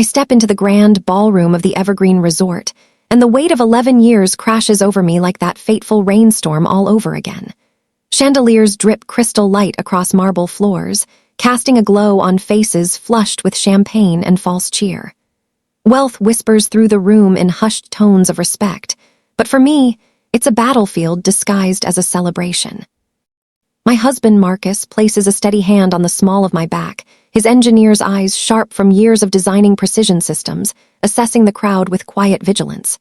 step into the grand ballroom of the Evergreen Resort, and the weight of 11 years crashes over me like that fateful rainstorm all over again. Chandeliers drip crystal light across marble floors, casting a glow on faces flushed with champagne and false cheer. Wealth whispers through the room in hushed tones of respect, but for me, it's a battlefield disguised as a celebration. My husband, Marcus, places a steady hand on the small of my back, his engineer's eyes sharp from years of designing precision systems, assessing the crowd with quiet vigilance.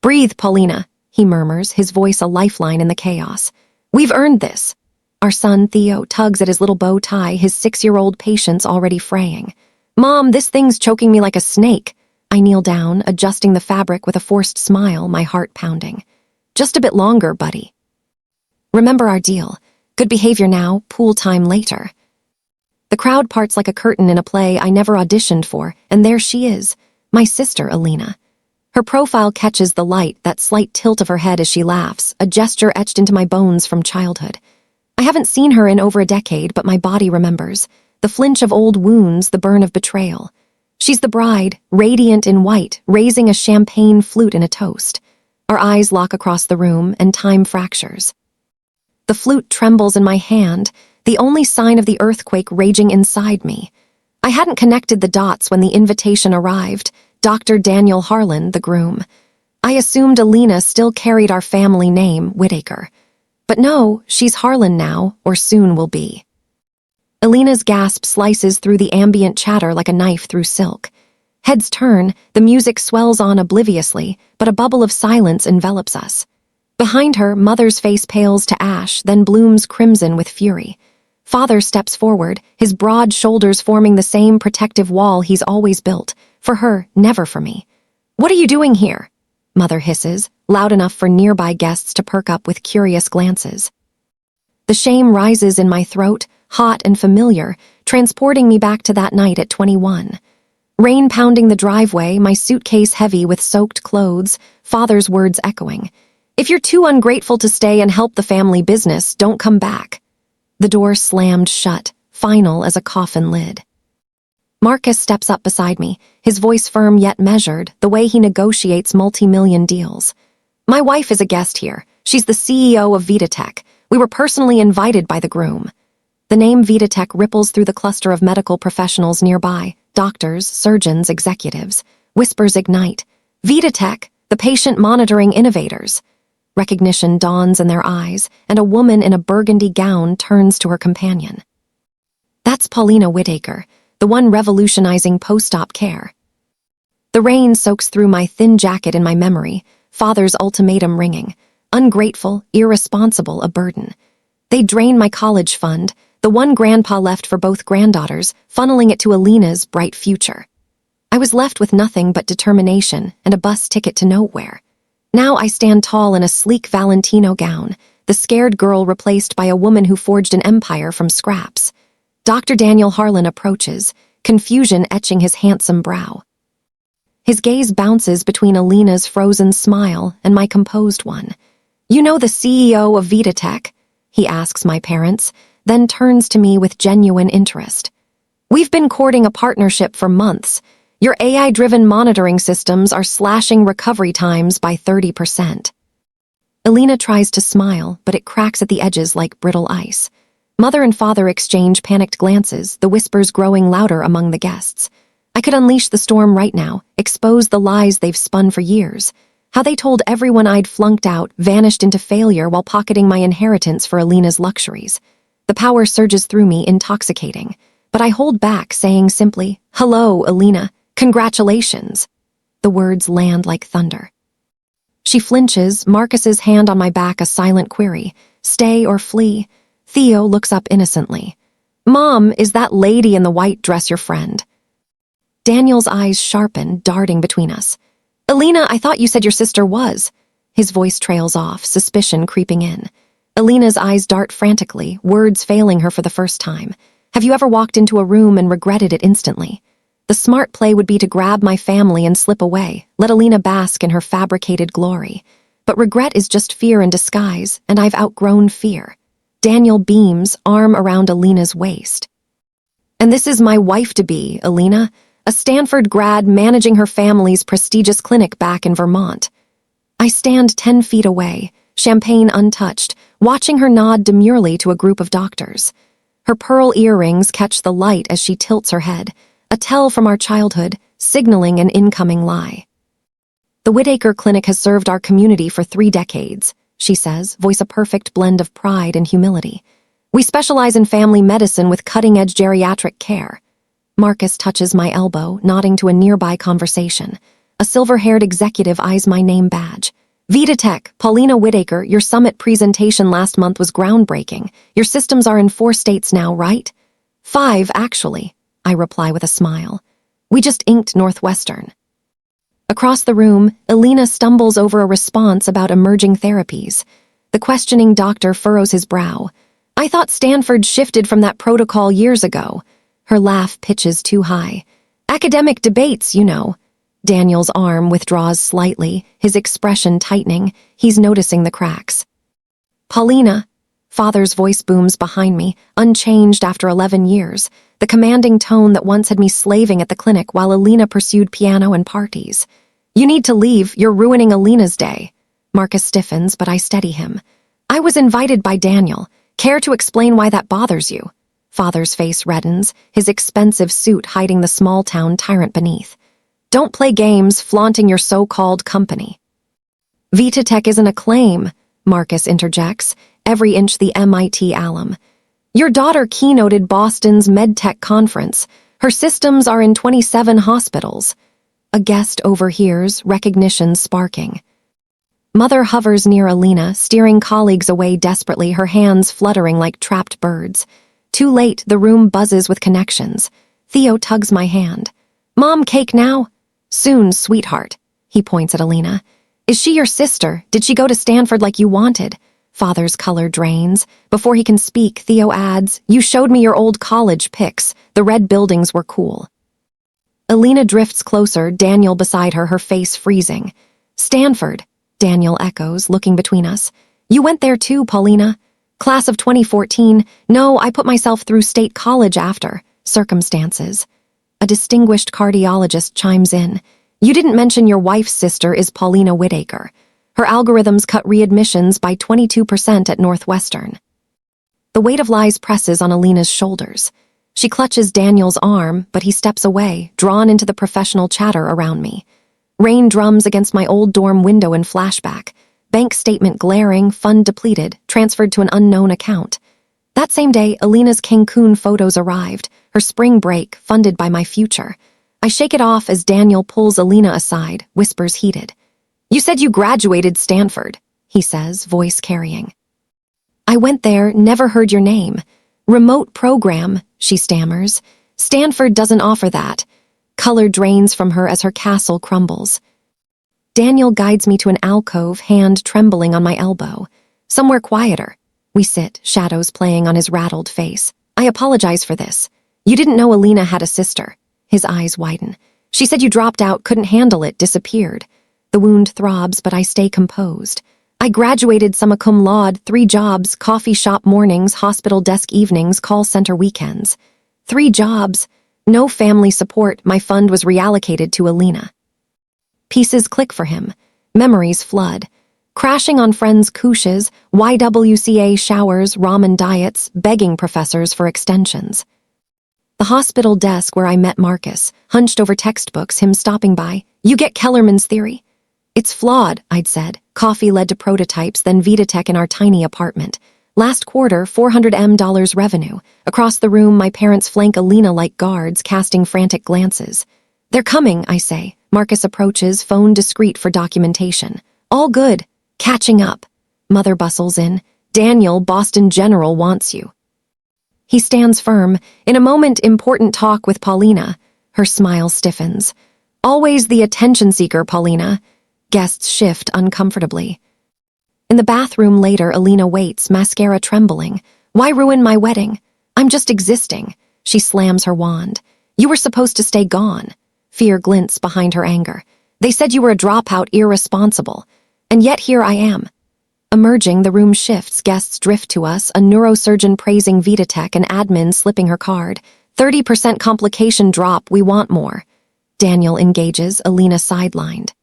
"Breathe, Paulina," he murmurs, his voice a lifeline in the chaos. "We've earned this." Our son, Theo, tugs at his little bow tie, his 6-year-old patience already fraying. "Mom, this thing's choking me like a snake." I kneel down, adjusting the fabric with a forced smile, my heart pounding. "Just a bit longer, buddy. Remember our deal. Good behavior now, pool time later." The crowd parts like a curtain in a play I never auditioned for, and there she is, my sister, Elena. Her profile catches the light, that slight tilt of her head as she laughs, a gesture etched into my bones from childhood. I haven't seen her in over a decade, but my body remembers. The flinch of old wounds, the burn of betrayal. She's the bride, radiant in white, raising a champagne flute in a toast. Our eyes lock across the room, and time fractures. The flute trembles in my hand, the only sign of the earthquake raging inside me. I hadn't connected the dots when the invitation arrived, Dr. Daniel Harlan, the groom. I assumed Elena still carried our family name, Whittaker. But no, she's Harlan now, or soon will be. Elena's gasp slices through the ambient chatter like a knife through silk. Heads turn, the music swells on obliviously, but a bubble of silence envelops us. Behind her, Mother's face pales to ash, then blooms crimson with fury. Father steps forward, his broad shoulders forming the same protective wall he's always built. For her, never for me. "What are you doing here?" Mother hisses, loud enough for nearby guests to perk up with curious glances. The shame rises in my throat, hot and familiar, transporting me back to that night at 21. Rain pounding the driveway, my suitcase heavy with soaked clothes, Father's words echoing. "If you're too ungrateful to stay and help the family business, don't come back." The door slammed shut, final as a coffin lid. Marcus steps up beside me, his voice firm yet measured, the way he negotiates multi-million deals. "My wife is a guest here. She's the CEO of Vitatech. We were personally invited by the groom." The name Vitatech ripples through the cluster of medical professionals nearby, doctors, surgeons, executives. Whispers ignite. "Vitatech, the patient monitoring innovators." Recognition dawns in their eyes, and a woman in a burgundy gown turns to her companion. "That's Paulina Whittaker, the one revolutionizing post-op care." The rain soaks through my thin jacket in my memory, Father's ultimatum ringing. Ungrateful, irresponsible, a burden. They drain my college fund, the one Grandpa left for both granddaughters, funneling it to Elena's bright future. I was left with nothing but determination and a bus ticket to nowhere. Now I stand tall in a sleek Valentino gown, the scared girl replaced by a woman who forged an empire from scraps. Dr. Daniel Harlan approaches, confusion etching his handsome brow. His gaze bounces between Elena's frozen smile and my composed one. "You know the CEO of Vitatech?" he asks my parents, then turns to me with genuine interest. "We've been courting a partnership for months. Your AI-driven monitoring systems are slashing recovery times by 30%. Elena tries to smile, but it cracks at the edges like brittle ice. Mother and Father exchange panicked glances, the whispers growing louder among the guests. I could unleash the storm right now, expose the lies they've spun for years. How they told everyone I'd flunked out, vanished into failure while pocketing my inheritance for Elena's luxuries. The power surges through me, intoxicating. But I hold back, saying simply, "Hello, Elena. Congratulations." The words land like thunder. She flinches, Marcus's hand on my back a silent query. Stay or flee? Theo looks up innocently. "Mom, is that lady in the white dress your friend?" Daniel's eyes sharpen, darting between us. "Elena, I thought you said your sister was." His voice trails off, suspicion creeping in. Elena's eyes dart frantically, words failing her for the first time. Have you ever walked into a room and regretted it instantly? The smart play would be to grab my family and slip away, let Elena bask in her fabricated glory. But regret is just fear in disguise, and I've outgrown fear. Daniel beams, arm around Elena's waist. "And this is my wife-to-be, Elena, a Stanford grad managing her family's prestigious clinic back in Vermont. I stand 10 feet away, champagne untouched, watching her nod demurely to a group of doctors. Her pearl earrings catch the light as she tilts her head, a tell from our childhood, signaling an incoming lie. The Whitaker Clinic has served our community for 3 decades, she says, voice a perfect blend of pride and humility. We specialize in family medicine with cutting-edge geriatric care. Marcus touches my elbow, nodding to a nearby conversation. A silver-haired executive eyes my name badge. Vitatech, Paulina Whitaker, your summit presentation last month was groundbreaking. Your systems are in 4 states now, right? 5, actually, I reply with a smile. We just inked Northwestern. Across the room, Elena stumbles over a response about emerging therapies. The questioning doctor furrows his brow. I thought Stanford shifted from that protocol years ago. Her laugh pitches too high. Academic debates, you know. Daniel's arm withdraws slightly, his expression tightening. He's noticing the cracks. Paulina, Father's voice booms behind me, unchanged after 11 years, the commanding tone that once had me slaving at the clinic while Elena pursued piano and parties. You need to leave, you're ruining Elena's day. Marcus stiffens, but I steady him. I was invited by Daniel. Care to explain why that bothers you? Father's face reddens, his expensive suit hiding the small-town tyrant beneath. Don't play games flaunting your so-called company. Vitatech isn't a claim, Marcus interjects, every inch the MIT alum. Your daughter keynoted Boston's MedTech conference. Her systems are in 27 hospitals. A guest overhears, recognition sparking. Mother hovers near Elena, steering colleagues away desperately, her hands fluttering like trapped birds. Too late, the room buzzes with connections. Theo tugs my hand. Mom, cake now? Soon, sweetheart. He points at Elena. Is she your sister? Did she go to Stanford like you wanted? Father's color drains. Before he can speak, Theo adds, You showed me your old college pics. The red buildings were cool. Elena drifts closer, Daniel beside her, her face freezing. Stanford, Daniel echoes, looking between us. You went there too, Paulina. Class of 2014. No, I put myself through state college after. Circumstances. A distinguished cardiologist chimes in. You didn't mention your wife's sister is Paulina Whitaker. Her algorithms cut readmissions by 22% at Northwestern. The weight of lies presses on Elena's shoulders. She clutches Daniel's arm, but he steps away, drawn into the professional chatter around me. Rain drums against my old dorm window in flashback. Bank statement glaring, fund depleted, transferred to an unknown account. That same day, Elena's Cancun photos arrived, her spring break, funded by my future. I shake it off as Daniel pulls Elena aside, whispers heated. You said you graduated Stanford, he says, voice carrying. I went there, never heard your name. Remote program, she stammers. Stanford doesn't offer that. Color drains from her as her castle crumbles. Daniel guides me to an alcove, hand trembling on my elbow. Somewhere quieter. We sit, shadows playing on his rattled face. I apologize for this. You didn't know Elena had a sister. His eyes widen. She said you dropped out, couldn't handle it, disappeared. The wound throbs, but I stay composed. I graduated summa cum laude, 3 jobs, coffee shop mornings, hospital desk evenings, call center weekends. 3 jobs. No family support, my fund was reallocated to Elena. Pieces click for him. Memories flood. Crashing on friends' couches, YWCA showers, ramen diets, begging professors for extensions. The hospital desk where I met Marcus, hunched over textbooks, him stopping by. You get Kellerman's theory? It's flawed, I'd said. Coffee led to prototypes, then Vitatech in our tiny apartment. Last quarter, $400M revenue. Across the room, my parents flank Elena like guards, casting frantic glances. They're coming, I say. Marcus approaches, phone discreet for documentation. All good. Catching up. Mother bustles in. Daniel, Boston General, wants you. He stands firm. In a moment, important talk with Paulina. Her smile stiffens. Always the attention seeker, Paulina. Guests shift uncomfortably. In the bathroom later, Elena waits, mascara trembling. Why ruin my wedding? I'm just existing. She slams her wand. You were supposed to stay gone. Fear glints behind her anger. They said you were a dropout, irresponsible. And yet here I am. Emerging, the room shifts, guests drift to us, a neurosurgeon praising Vitatech, an admin slipping her card. 30% complication drop, we want more. Daniel engages, Elena sidelined.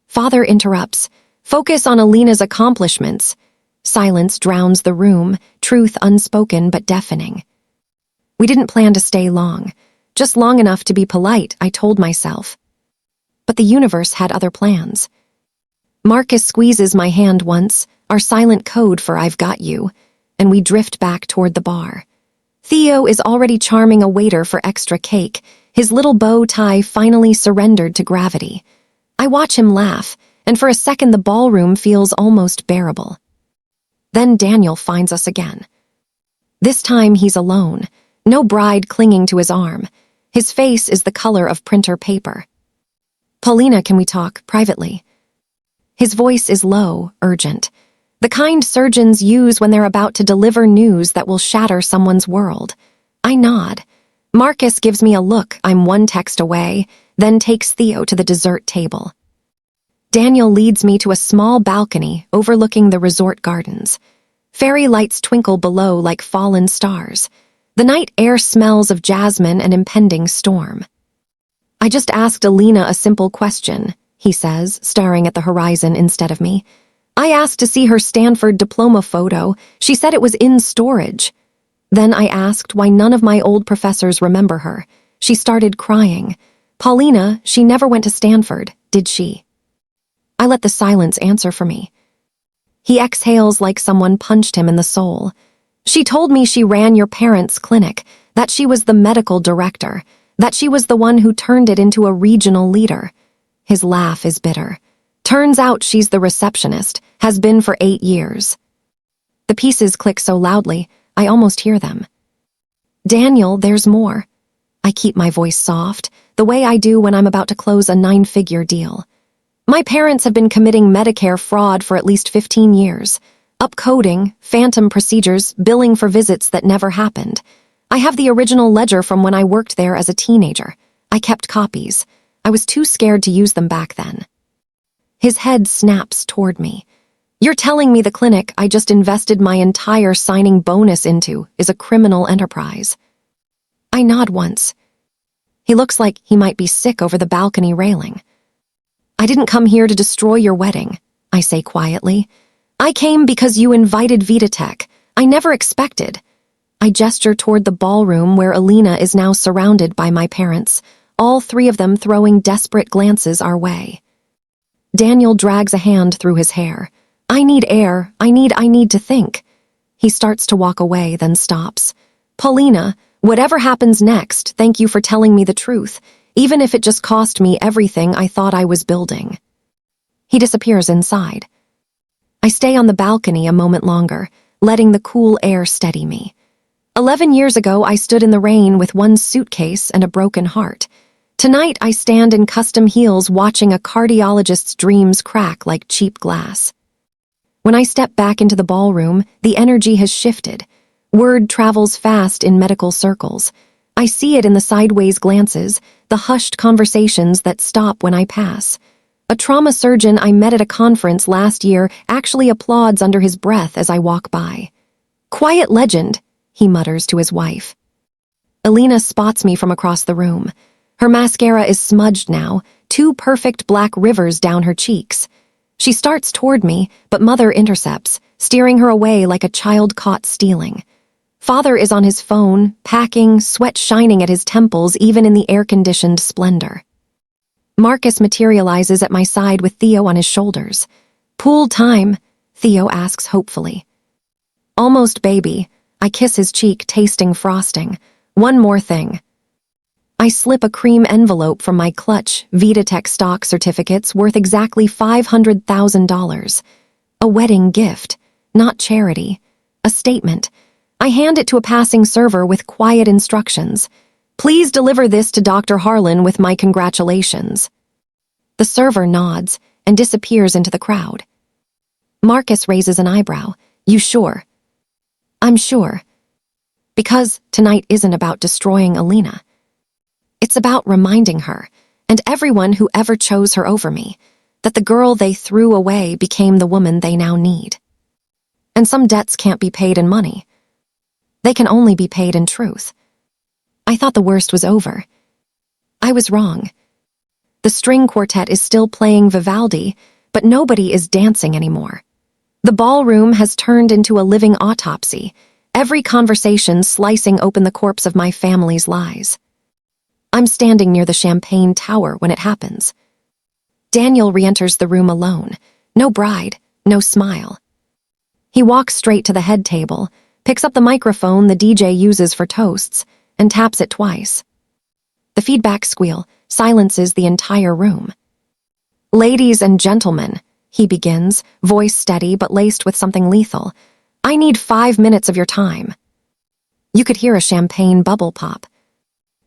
Father interrupts. Focus on Elena's accomplishments. Silence drowns the room, truth unspoken but deafening. We didn't plan to stay long. Just long enough to be polite, I told myself. But the universe had other plans. Marcus squeezes my hand once, our silent code for I've got you, and we drift back toward the bar. Theo is already charming a waiter for extra cake, his little bow tie finally surrendered to gravity. I watch him laugh, and for a second the ballroom feels almost bearable. Then Daniel finds us again. This time he's alone, no bride clinging to his arm. His face is the color of printer paper. Paulina, can we talk privately? His voice is low, urgent. The kind surgeons use when they're about to deliver news that will shatter someone's world. I nod. Marcus gives me a look, I'm one text away, then takes Theo to the dessert table. Daniel leads me to a small balcony overlooking the resort gardens. Fairy lights twinkle below like fallen stars. The night air smells of jasmine and impending storm. I just asked Elena a simple question, he says, staring at the horizon instead of me. I asked to see her Stanford diploma photo. She said it was in storage. Then I asked why none of my old professors remember her. She started crying. Paulina, she never went to Stanford, did she? I let the silence answer for me. He exhales like someone punched him in the soul. She told me she ran your parents' clinic, that she was the medical director, that she was the one who turned it into a regional leader. His laugh is bitter. Turns out she's the receptionist, has been for 8 years. The pieces click so loudly, I almost hear them. Daniel, there's more. I keep my voice soft, the way I do when I'm about to close a 9-figure deal. My parents have been committing Medicare fraud for at least 15 years. Upcoding, phantom procedures, billing for visits that never happened. I have the original ledger from when I worked there as a teenager. I kept copies. I was too scared to use them back then. His head snaps toward me. You're telling me the clinic I just invested my entire signing bonus into is a criminal enterprise? I nod once. He looks like he might be sick over the balcony railing. I didn't come here to destroy your wedding, I say quietly. I came because you invited Vitatech. I never expected. I gesture toward the ballroom where Elena is now surrounded by my parents, all 3 of them throwing desperate glances our way. Daniel drags a hand through his hair. I need air. I need to think. He starts to walk away, then stops. Paulina, whatever happens next, thank you for telling me the truth, even if it just cost me everything I thought I was building. He disappears inside. I stay on the balcony a moment longer, letting the cool air steady me. 11 years ago, I stood in the rain with one suitcase and a broken heart. Tonight, I stand in custom heels watching a cardiologist's dreams crack like cheap glass. When I step back into the ballroom, the energy has shifted. Word travels fast in medical circles. I see it in the sideways glances, the hushed conversations that stop when I pass. A trauma surgeon I met at a conference last year actually applauds under his breath as I walk by. Quiet legend, he mutters to his wife. Elena spots me from across the room. Her mascara is smudged now, 2 perfect black rivers down her cheeks. She starts toward me, but Mother intercepts, steering her away like a child caught stealing. Father is on his phone, packing, sweat shining at his temples even in the air-conditioned splendor. Marcus materializes at my side with Theo on his shoulders. Pool time, Theo asks hopefully. Almost baby. I kiss his cheek, tasting frosting. One more thing. I slip a cream envelope from my clutch, Vitatech stock certificates worth exactly $500,000. A wedding gift, not charity. A statement. I hand it to a passing server with quiet instructions. Please deliver this to Dr. Harlan with my congratulations. The server nods and disappears into the crowd. Marcus raises an eyebrow. You sure? I'm sure. Because tonight isn't about destroying Elena. It's about reminding her, and everyone who ever chose her over me, that the girl they threw away became the woman they now need. And some debts can't be paid in money. They can only be paid in truth. I thought the worst was over. I was wrong. The string quartet is still playing Vivaldi, but nobody is dancing anymore. The ballroom has turned into a living autopsy, every conversation slicing open the corpse of my family's lies. I'm standing near the champagne tower when it happens. Daniel re-enters the room alone. No bride, no smile. He walks straight to the head table, picks up the microphone the DJ uses for toasts, and taps it twice. The feedback squeal silences the entire room. "Ladies and gentlemen," he begins, voice steady but laced with something lethal, "I need 5 minutes of your time." You could hear a champagne bubble pop.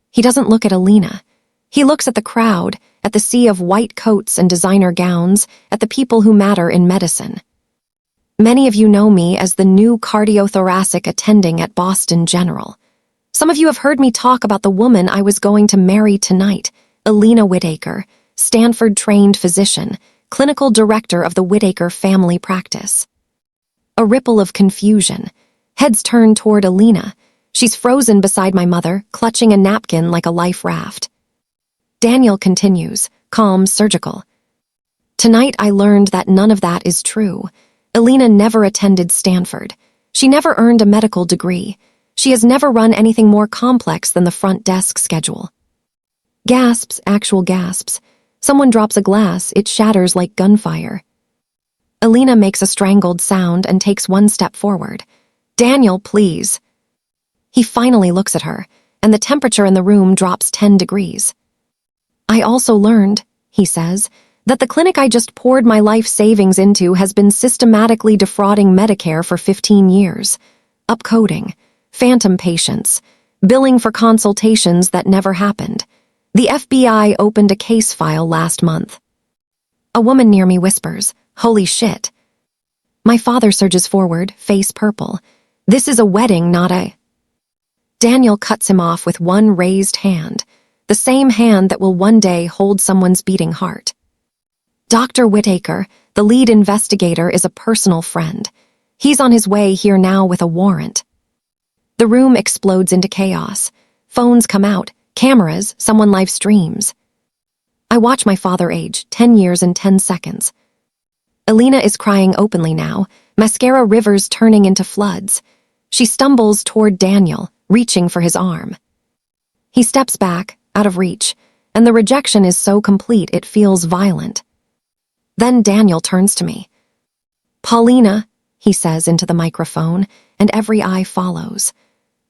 He doesn't look at Elena. He looks at the crowd, at the sea of white coats and designer gowns, at the people who matter in medicine. Many of you know me as the new cardiothoracic attending at Boston General. Some of you have heard me talk about the woman I was going to marry tonight, Elena Whitaker, Stanford-trained physician, clinical director of the Whitaker family practice. A ripple of confusion. Heads turn toward Elena. She's frozen beside my mother, clutching a napkin like a life raft. Daniel continues, calm, surgical. "Tonight I learned that none of that is true. Elena never attended Stanford. She never earned a medical degree. She has never run anything more complex than the front desk schedule." Gasps, actual gasps. Someone drops a glass, it shatters like gunfire. Elena makes a strangled sound and takes one step forward. "Daniel, please." He finally looks at her, and the temperature in the room drops 10 degrees. "I also learned," he says, "that the clinic I just poured my life savings into has been systematically defrauding Medicare for 15 years. Upcoding, phantom patients, billing for consultations that never happened. The FBI opened a case file last month." A woman near me whispers, "Holy shit." My father surges forward, face purple. "This is a wedding, not a—" Daniel cuts him off with one raised hand, the same hand that will one day hold someone's beating heart. Dr. Whitaker, the lead investigator, is a personal friend. He's on his way here now with a warrant. The room explodes into chaos. Phones come out, cameras, someone live streams. I watch my father age, 10 years and 10 seconds. Elena is crying openly now, mascara rivers turning into floods. She stumbles toward Daniel, reaching for his arm. He steps back, out of reach, and the rejection is so complete it feels violent. Then Daniel turns to me. "Paulina," he says into the microphone, and every eye follows.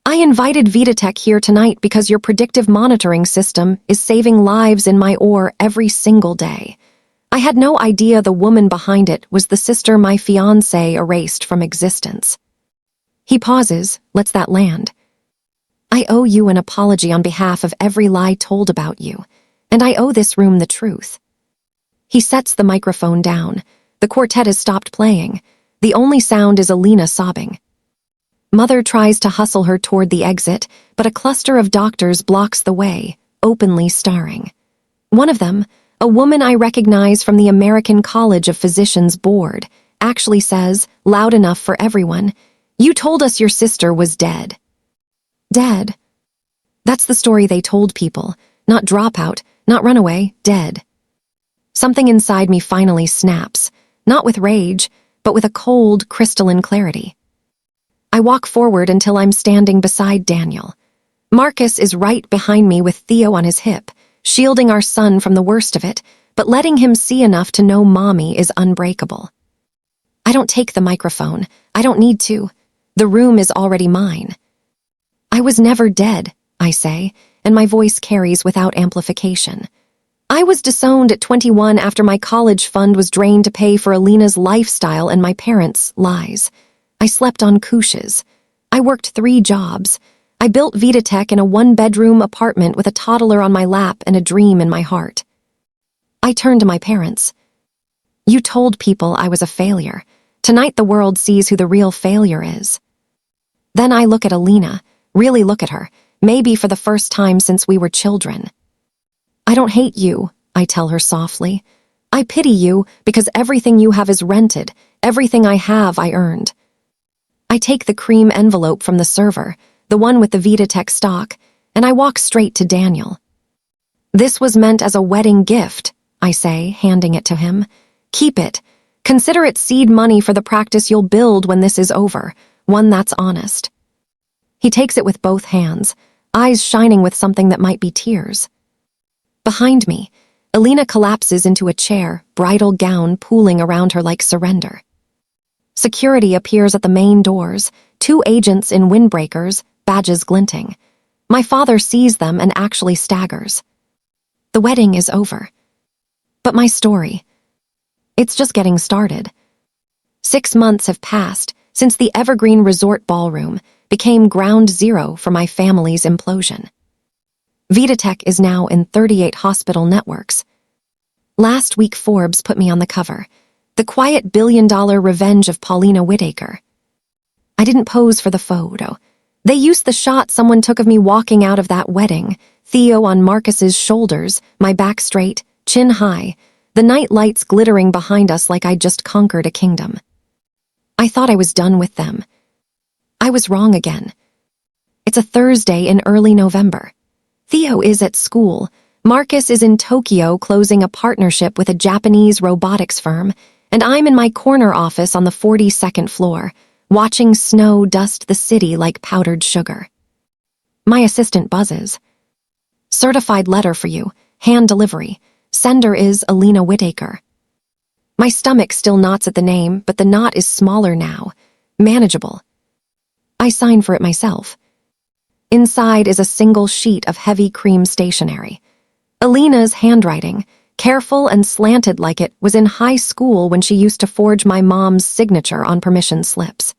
"I invited Vitatech here tonight because your predictive monitoring system is saving lives in my OR every single day. I had no idea the woman behind it was the sister my fiancé erased from existence." He pauses, lets that land. "I owe you an apology on behalf of every lie told about you, and I owe this room the truth." He sets the microphone down. The quartet has stopped playing. The only sound is Elena sobbing. Mother tries to hustle her toward the exit, but a cluster of doctors blocks the way, openly starring. One of them, a woman I recognize from the American College of Physicians board, actually says, loud enough for everyone, "You told us your sister was dead." Dead. That's the story they told people, not dropout, not runaway, dead. Something inside me finally snaps, not with rage, but with a cold, crystalline clarity. I walk forward until I'm standing beside Daniel. Marcus is right behind me with Theo on his hip, shielding our son from the worst of it, but letting him see enough to know Mommy is unbreakable. I don't take the microphone. I don't need to. The room is already mine. "I was never dead," I say, and my voice carries without amplification. "I was disowned at 21 after my college fund was drained to pay for Elena's lifestyle and my parents' lies. I slept on couches. I worked 3 jobs. I built Vitatech in a 1-bedroom apartment with a toddler on my lap and a dream in my heart." I turn to my parents. "You told people I was a failure. Tonight the world sees who the real failure is." Then I look at Elena, really look at her, maybe for the first time since we were children. "I don't hate you," I tell her softly. "I pity you because everything you have is rented, everything I have I earned." I take the cream envelope from the server, the one with the Vitatech stock, and I walk straight to Daniel. This was meant as a wedding gift, I say, handing it to him. Keep it. Consider it seed money for the practice you'll build when this is over, one that's honest. He takes it with both hands, eyes shining with something that might be tears. Behind me, Elena collapses into a chair, bridal gown pooling around her like surrender. Security appears at the main doors, 2 agents in windbreakers, badges glinting. My father sees them and actually staggers. The wedding is over. But my story, it's just getting started. 6 months have passed since the Evergreen Resort Ballroom became ground zero for my family's implosion. Vitatech is now in 38 hospital networks. Last week Forbes put me on the cover, the quiet billion-dollar revenge of Paulina Whitaker. I didn't pose for the photo. They used the shot someone took of me walking out of that wedding, Theo on Marcus's shoulders, my back straight, chin high, the night lights glittering behind us like I'd just conquered a kingdom. I thought I was done with them. I was wrong again. It's a Thursday in early November. Theo is at school. Marcus is in Tokyo closing a partnership with a Japanese robotics firm, and I'm in my corner office on the 42nd floor, watching snow dust the city like powdered sugar. My assistant buzzes. Certified letter for you, hand delivery. Sender is Elena Whitaker. My stomach still knots at the name, but the knot is smaller now, manageable. I sign for it myself. Inside is a single sheet of heavy cream stationery. Elena's handwriting, careful and slanted like it was in high school when she used to forge my mom's signature on permission slips.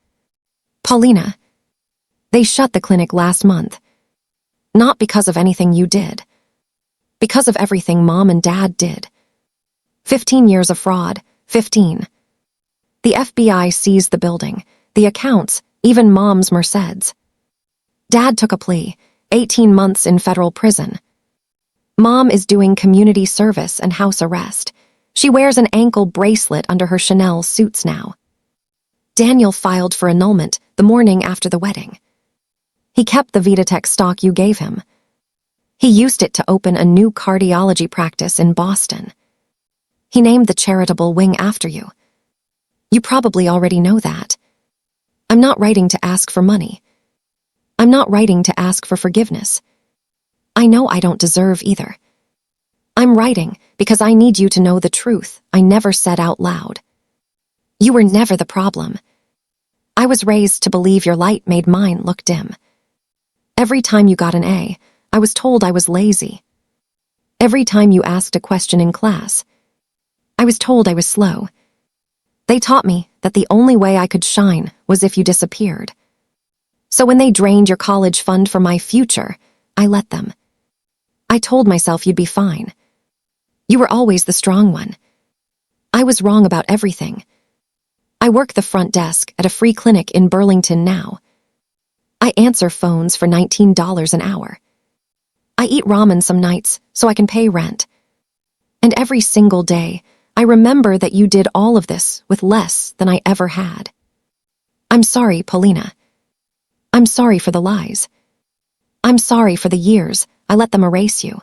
Paulina, they shut the clinic last month. Not because of anything you did. Because of everything Mom and Dad did. 15 years of fraud, 15. The FBI seized the building, the accounts, even Mom's Mercedes. Dad took a plea, 18 months in federal prison. Mom is doing community service and house arrest. She wears an ankle bracelet under her Chanel suits now. Daniel filed for annulment the morning after the wedding. He kept the Vitatech stock you gave him. He used it to open a new cardiology practice in Boston. He named the charitable wing after you. You probably already know that. I'm not writing to ask for money. I'm not writing to ask for forgiveness. I know I don't deserve either. I'm writing because I need you to know the truth I never said out loud. You were never the problem. I was raised to believe your light made mine look dim. Every time you got an A, I was told I was lazy. Every time you asked a question in class, I was told I was slow. They taught me that the only way I could shine was if you disappeared. So when they drained your college fund for my future, I let them. I told myself you'd be fine. You were always the strong one. I was wrong about everything. I work the front desk at a free clinic in Burlington now. I answer phones for $19 an hour. I eat ramen some nights so I can pay rent. And every single day, I remember that you did all of this with less than I ever had. I'm sorry, Paulina. I'm sorry for the lies. I'm sorry for the years I let them erase you.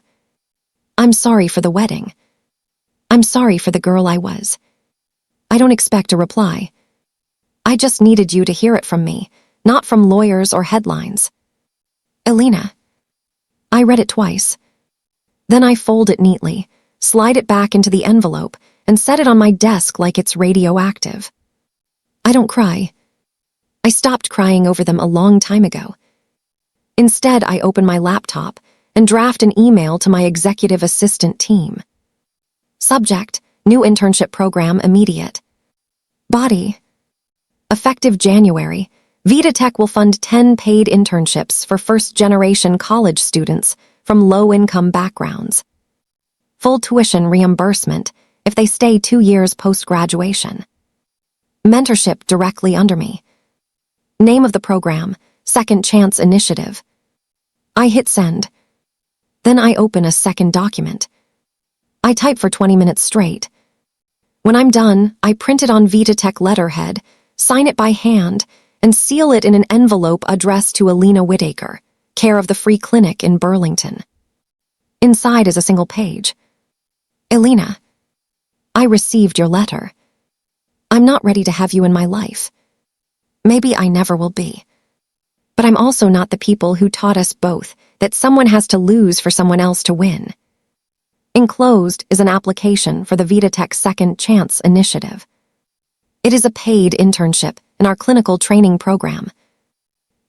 I'm sorry for the wedding. I'm sorry for the girl I was. I don't expect a reply. I just needed you to hear it from me, not from lawyers or headlines. Elena. I read it twice. Then I fold it neatly, slide it back into the envelope, and set it on my desk like it's radioactive. I don't cry. I stopped crying over them a long time ago. Instead, I open my laptop and draft an email to my executive assistant team. Subject, new internship program immediate. Body. Effective January, Vitatech will fund 10 paid internships for first-generation college students from low-income backgrounds. Full tuition reimbursement if they stay 2 years post-graduation. Mentorship directly under me. Name of the program, Second Chance Initiative. I hit send. Then I open a second document. I type for 20 minutes straight. When I'm done, I print it on Vitatech letterhead, sign it by hand, and seal it in an envelope addressed to Elena Whitaker, care of the free clinic in Burlington. Inside is a single page. Elena, I received your letter. I'm not ready to have you in my life. Maybe I never will be. But I'm also not the people who taught us both that someone has to lose for someone else to win. Enclosed is an application for the Vitatech Second Chance initiative. It is a paid internship in our clinical training program.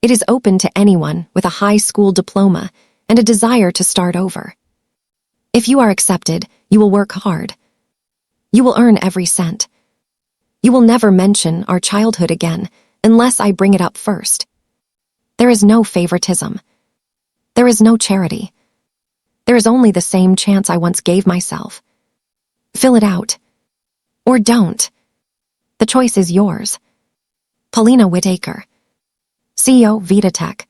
It is open to anyone with a high school diploma and a desire to start over. If you are accepted, you will work hard. You will earn every cent. You will never mention our childhood again unless I bring it up first. There is no favoritism. There is no charity. There is only the same chance I once gave myself. Fill it out. Or don't. The choice is yours. Paulina Whitaker, CEO Vitatech.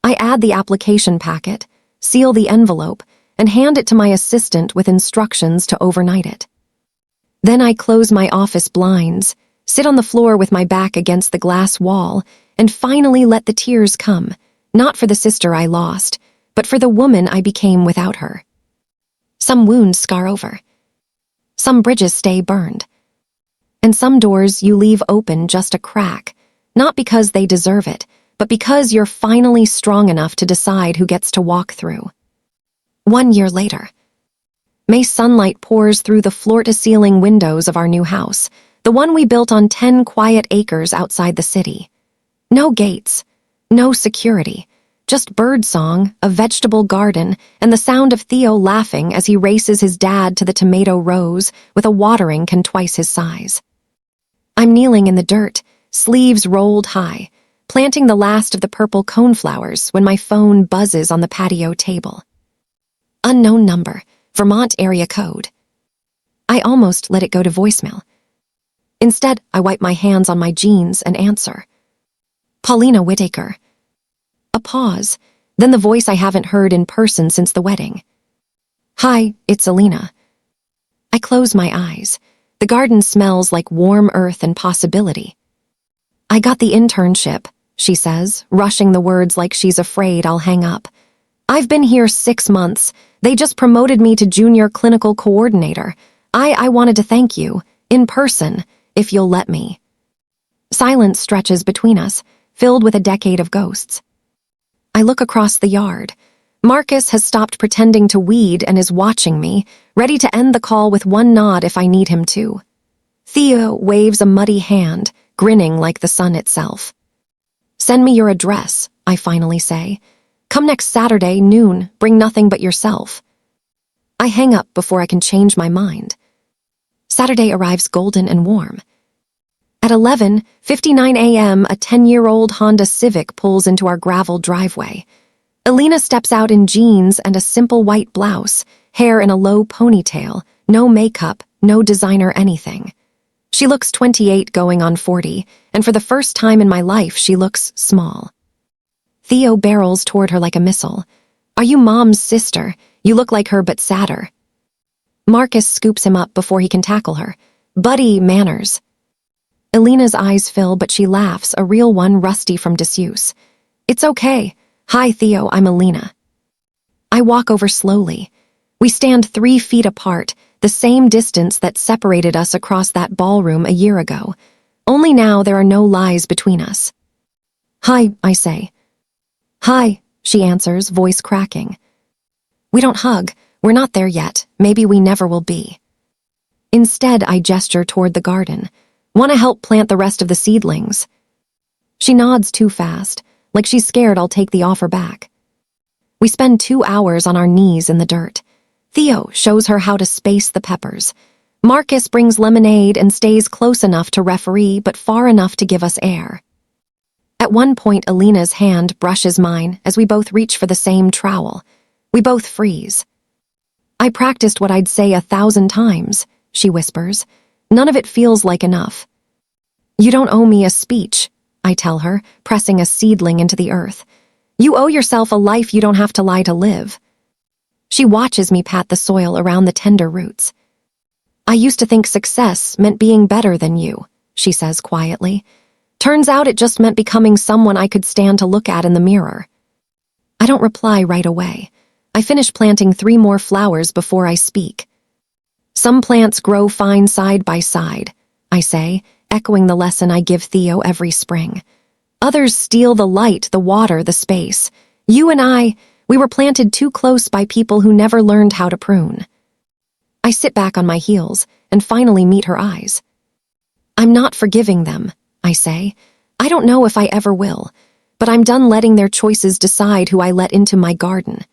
I add the application packet, seal the envelope, and hand it to my assistant with instructions to overnight it. Then I close my office blinds, sit on the floor with my back against the glass wall, and finally let the tears come, not for the sister I lost, but for the woman I became without her. Some wounds scar over. Some bridges stay burned. And some doors you leave open just a crack, not because they deserve it, but because you're finally strong enough to decide who gets to walk through. 1 year later. May sunlight pours through the floor-to-ceiling windows of our new house, the one we built on 10 quiet acres outside the city. No gates, no security, just birdsong, a vegetable garden, and the sound of Theo laughing as he races his dad to the tomato rows with a watering can twice his size. I'm kneeling in the dirt, sleeves rolled high, planting the last of the purple coneflowers when my phone buzzes on the patio table. Unknown number, Vermont area code. I almost let it go to voicemail. Instead, I wipe my hands on my jeans and answer. Paulina Whitaker. A pause, then the voice I haven't heard in person since the wedding. Hi, it's Elena. I close my eyes. The garden smells like warm earth and possibility. I got the internship, she says, rushing the words like she's afraid I'll hang up. I've been here 6 months. They just promoted me to junior clinical coordinator. I wanted to thank you, in person, if you'll let me. Silence stretches between us, filled with a decade of ghosts. I look across the yard. Marcus has stopped pretending to weed and is watching me, ready to end the call with one nod if I need him to. Theo waves a muddy hand, grinning like the sun itself. Send me your address, I finally say. Come next Saturday, noon, bring nothing but yourself. I hang up before I can change my mind. Saturday arrives golden and warm. At 11:59 a.m., a 10-year-old Honda Civic pulls into our gravel driveway. Elena steps out in jeans and a simple white blouse, hair in a low ponytail, no makeup, no designer anything. She looks 28 going on 40, and for the first time in my life she looks small. Theo barrels toward her like a missile. Are you Mom's sister? You look like her but sadder. Marcus scoops him up before he can tackle her. Buddy manners. Elena's eyes fill, but she laughs, a real one rusty from disuse. It's okay. Hi, Theo, I'm Elena. I walk over slowly. We stand 3 feet apart, the same distance that separated us across that ballroom a year ago. Only now there are no lies between us. Hi, I say. Hi, she answers, voice cracking. We don't hug. We're not there yet. Maybe we never will be. Instead, I gesture toward the garden. Want to help plant the rest of the seedlings? She nods too fast, like she's scared I'll take the offer back. We spend 2 hours on our knees in the dirt. Theo shows her how to space the peppers. Marcus brings lemonade and stays close enough to referee but far enough to give us air. At one point, Elena's hand brushes mine as we both reach for the same trowel. We both freeze. I practiced what I'd say 1,000 times, she whispers. None of it feels like enough. You don't owe me a speech, I tell her, pressing a seedling into the earth. You owe yourself a life you don't have to lie to live. She watches me pat the soil around the tender roots. I used to think success meant being better than you, she says quietly. Turns out it just meant becoming someone I could stand to look at in the mirror. I don't reply right away. I finish planting 3 more flowers before I speak. Some plants grow fine side by side, I say, echoing the lesson I give Theo every spring. Others steal the light, the water, the space. You and I, we were planted too close by people who never learned how to prune. I sit back on my heels and finally meet her eyes. I'm not forgiving them, I say. I don't know if I ever will, but I'm done letting their choices decide who I let into my garden.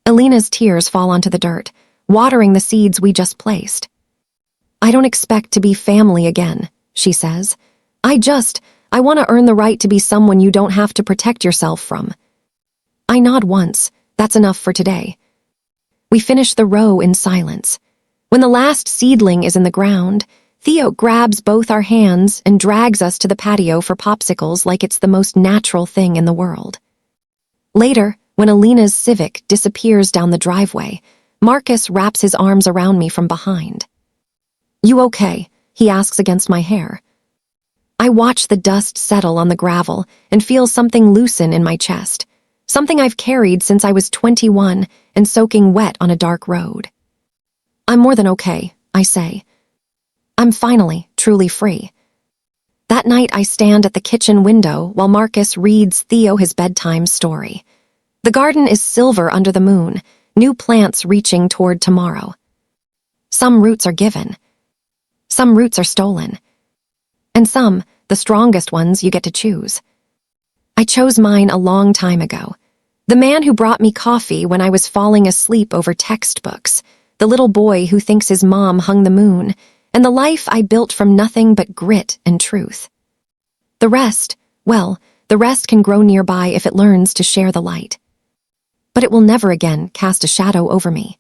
Elena's tears fall onto the dirt, watering the seeds we just placed. I don't expect to be family again, she says. I want to earn the right to be someone you don't have to protect yourself from. I nod once. That's enough for today. We finish the row in silence. When the last seedling is in the ground, Theo grabs both our hands and drags us to the patio for popsicles like it's the most natural thing in the world. Later, when Elena's Civic disappears down the driveway, Marcus wraps his arms around me from behind. You okay? He asks against my hair. I watch the dust settle on the gravel and feel something loosen in my chest, something I've carried since I was 21 and soaking wet on a dark road. I'm more than okay, I say. I'm finally, truly free. That night I stand at the kitchen window while Marcus reads Theo his bedtime story. The garden is silver under the moon, new plants reaching toward tomorrow. Some roots are given. Some roots are stolen. And some, the strongest ones, you get to choose. I chose mine a long time ago. The man who brought me coffee when I was falling asleep over textbooks, the little boy who thinks his mom hung the moon, and the life I built from nothing but grit and truth. The rest, well, the rest can grow nearby if it learns to share the light. But it will never again cast a shadow over me.